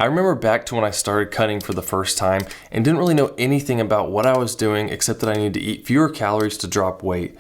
I remember back to when I started cutting for the first time and didn't really know anything about what I was doing except that I needed to eat fewer calories to drop weight.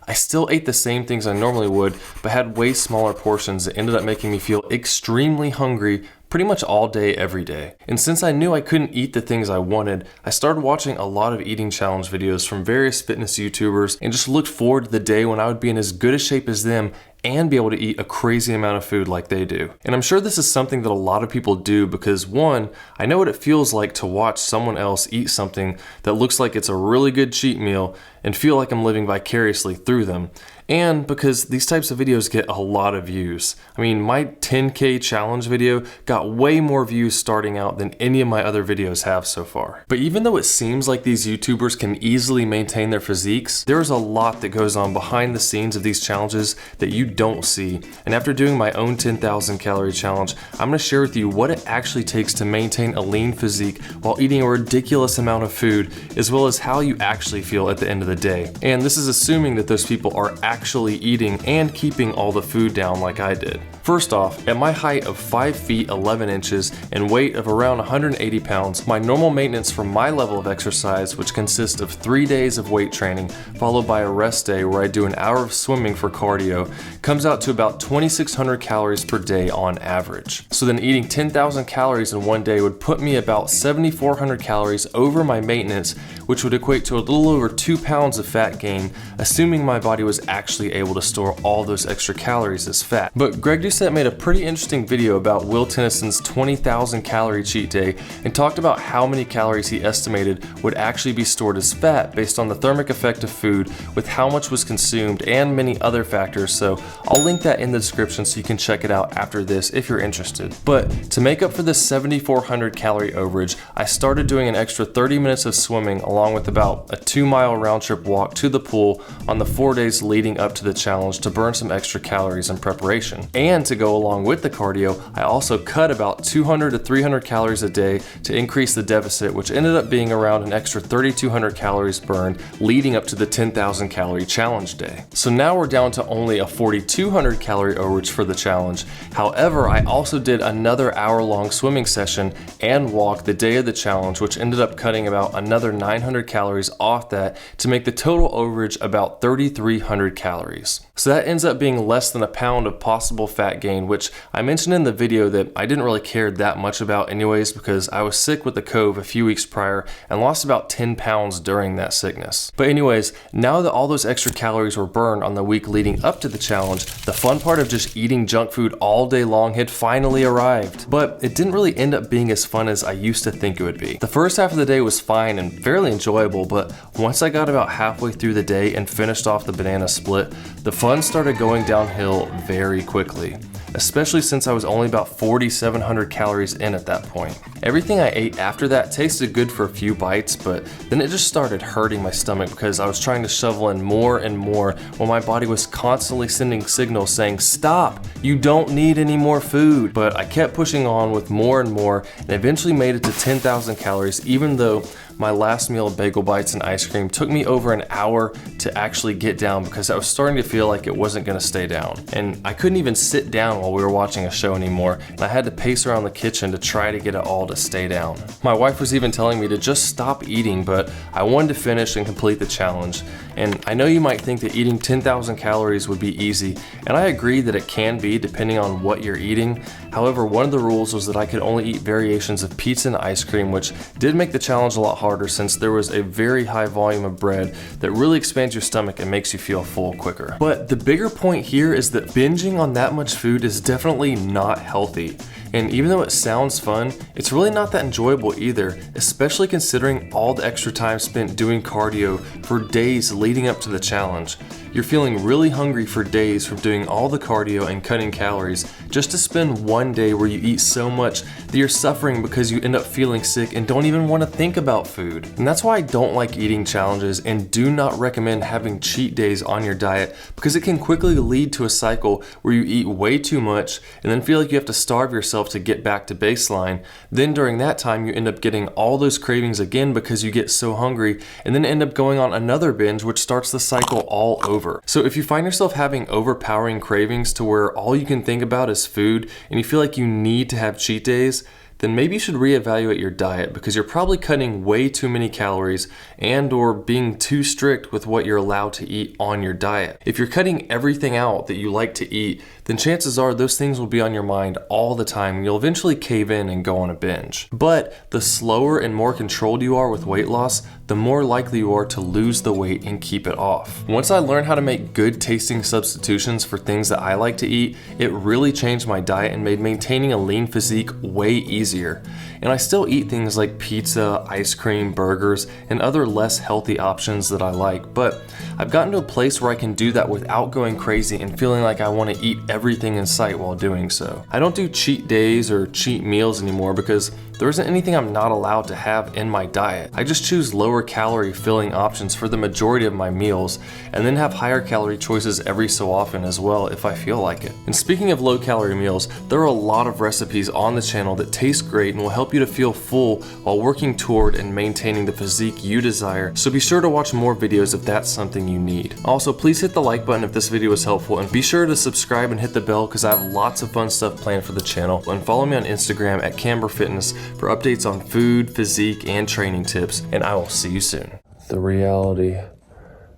I still ate the same things I normally would, but had way smaller portions that ended up making me feel extremely hungry pretty much all day, every day. And since I knew I couldn't eat the things I wanted, I started watching a lot of eating challenge videos from various fitness YouTubers and just looked forward to the day when I would be in as good a shape as them and be able to eat a crazy amount of food like they do. And I'm sure this is something that a lot of people do because one, I know what it feels like to watch someone else eat something that looks like it's a really good cheat meal and feel like I'm living vicariously through them. And because these types of videos get a lot of views. I mean, my 10K challenge video got way more views starting out than any of my other videos have so far. But even though it seems like these YouTubers can easily maintain their physiques, there's a lot that goes on behind the scenes of these challenges that you don't see. And after doing my own 10,000 calorie challenge, I'm gonna share with you what it actually takes to maintain a lean physique while eating a ridiculous amount of food, as well as how you actually feel at the end of the day. And this is assuming that those people are actually eating and keeping all the food down like I did. First off, at my height of 5 feet 11 inches and weight of around 180 pounds, my normal maintenance for my level of exercise, which consists of 3 days of weight training, followed by a rest day where I do an hour of swimming for cardio, comes out to about 2,600 calories per day on average. So then eating 10,000 calories in one day would put me about 7,400 calories over my maintenance, which would equate to a little over 2 pounds of fat gain, assuming my body was actually able to store all those extra calories as fat. But Greg Doucette made a pretty interesting video about Will Tennyson's 20,000 calorie cheat day and talked about how many calories he estimated would actually be stored as fat based on the thermic effect of food with how much was consumed and many other factors, so I'll link that in the description so you can check it out after this if you're interested. But to make up for this 7,400 calorie overage, I started doing an extra 30 minutes of swimming along with about a 2-mile round trip walk to the pool on the 4 days leading up to the challenge to burn some extra calories in preparation. And to go along with the cardio, I also cut about 200 to 300 calories a day to increase the deficit, which ended up being around an extra 3,200 calories burned leading up to the 10,000 calorie challenge day. So now we're down to only a 4,200 calorie overage for the challenge. However, I also did another hour-long swimming session and walk the day of the challenge, which ended up cutting about another 900 calories off that to make the total overage about 3,300 calories. So that ends up being less than a pound of possible fat gain, which I mentioned in the video that I didn't really care that much about anyways because I was sick with the cove a few weeks prior and lost about 10 pounds during that sickness. But anyways, now that all those extra calories were burned on the week leading up to the challenge, the fun part of just eating junk food all day long had finally arrived. But it didn't really end up being as fun as I used to think it would be. The first half of the day was fine and fairly enjoyable, but once I got about halfway through the day and finished off the banana split, the fun started going downhill very quickly, especially since I was only about 4,700 calories in at that point. Everything I ate after that tasted good for a few bites, but then it just started hurting my stomach because I was trying to shovel in more and more while my body was constantly sending signals saying, "Stop, you don't need any more food." But I kept pushing on with more and more and eventually made it to 10,000 calories, even though my last meal of bagel bites and ice cream took me over an hour to actually get down because I was starting to feel like it wasn't going to stay down. And I couldn't even sit down while we were watching a show anymore, and I had to pace around the kitchen to try to get it all to stay down. My wife was even telling me to just stop eating, but I wanted to finish and complete the challenge. And I know you might think that eating 10,000 calories would be easy, and I agree that it can be depending on what you're eating. However, one of the rules was that I could only eat variations of pizza and ice cream, which did make the challenge a lot harder since there was a very high volume of bread that really expands your stomach and makes you feel full quicker. But the bigger point here is that binging on that much food is definitely not healthy. And even though it sounds fun, it's really not that enjoyable either, especially considering all the extra time spent doing cardio for days leading up to the challenge. You're feeling really hungry for days from doing all the cardio and cutting calories just to spend one day where you eat so much that you're suffering because you end up feeling sick and don't even want to think about food. And that's why I don't like eating challenges and do not recommend having cheat days on your diet, because it can quickly lead to a cycle where you eat way too much and then feel like you have to starve yourself to get back to baseline. Then during that time you end up getting all those cravings again because you get so hungry, and then end up going on another binge, which starts the cycle all over. So if you find yourself having overpowering cravings to where all you can think about is food and you feel like you need to have cheat days, then maybe you should reevaluate your diet because you're probably cutting way too many calories and or being too strict with what you're allowed to eat on your diet. If you're cutting everything out that you like to eat, then chances are those things will be on your mind all the time and you'll eventually cave in and go on a binge. But the slower and more controlled you are with weight loss, the more likely you are to lose the weight and keep it off. Once I learned how to make good tasting substitutions for things that I like to eat, it really changed my diet and made maintaining a lean physique way easier. And I still eat things like pizza, ice cream, burgers, and other less healthy options that I like, but I've gotten to a place where I can do that without going crazy and feeling like I want to eat everything in sight while doing so. I don't do cheat days or cheat meals anymore because there isn't anything I'm not allowed to have in my diet. I just choose lower calorie filling options for the majority of my meals and then have higher calorie choices every so often as well if I feel like it. And speaking of low calorie meals, there are a lot of recipes on the channel that taste great and will help you to feel full while working toward and maintaining the physique you desire, so be sure to watch more videos if that's something you need. Also, please hit the like button if this video was helpful and be sure to subscribe and hit the bell because I have lots of fun stuff planned for the channel, and follow me on Instagram at Camber Fitness for updates on food, physique, and training tips, and I will see you soon. The reality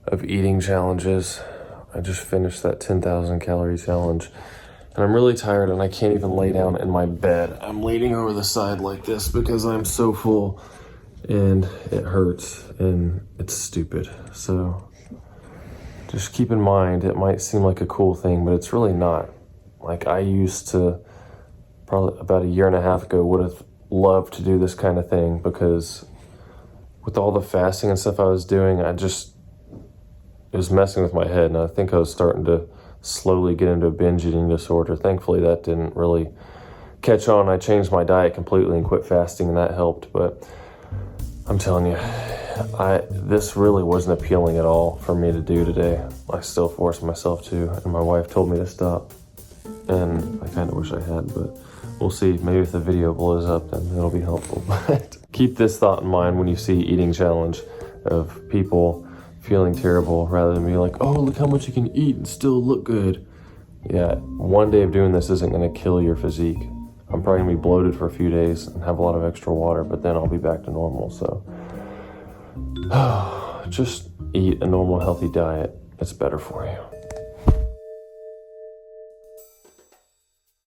of eating challenges. I just finished that 10,000 calorie challenge and I'm really tired and I can't even lay down in my bed. I'm leaning over the side like this because I'm so full and it hurts and it's stupid. So just keep in mind, it might seem like a cool thing, but it's really not. Like, I used to, probably about a year and a half ago, would have loved to do this kind of thing because with all the fasting and stuff I was doing, it was messing with my head, and I think I was starting to slowly get into a binge eating disorder. Thankfully, that didn't really catch on. I changed my diet completely and quit fasting, and that helped. But I'm telling you, this really wasn't appealing at all for me to do today. I still forced myself to, and my wife told me to stop. And I kind of wish I had, but we'll see. Maybe if the video blows up, then it'll be helpful. But keep this thought in mind when you see eating challenge of people feeling terrible rather than being like, oh, look how much you can eat and still look good. Yeah, one day of doing this isn't going to kill your physique. I'm probably going to be bloated for a few days and have a lot of extra water, but then I'll be back to normal. So just eat a normal, healthy diet. It's better for you.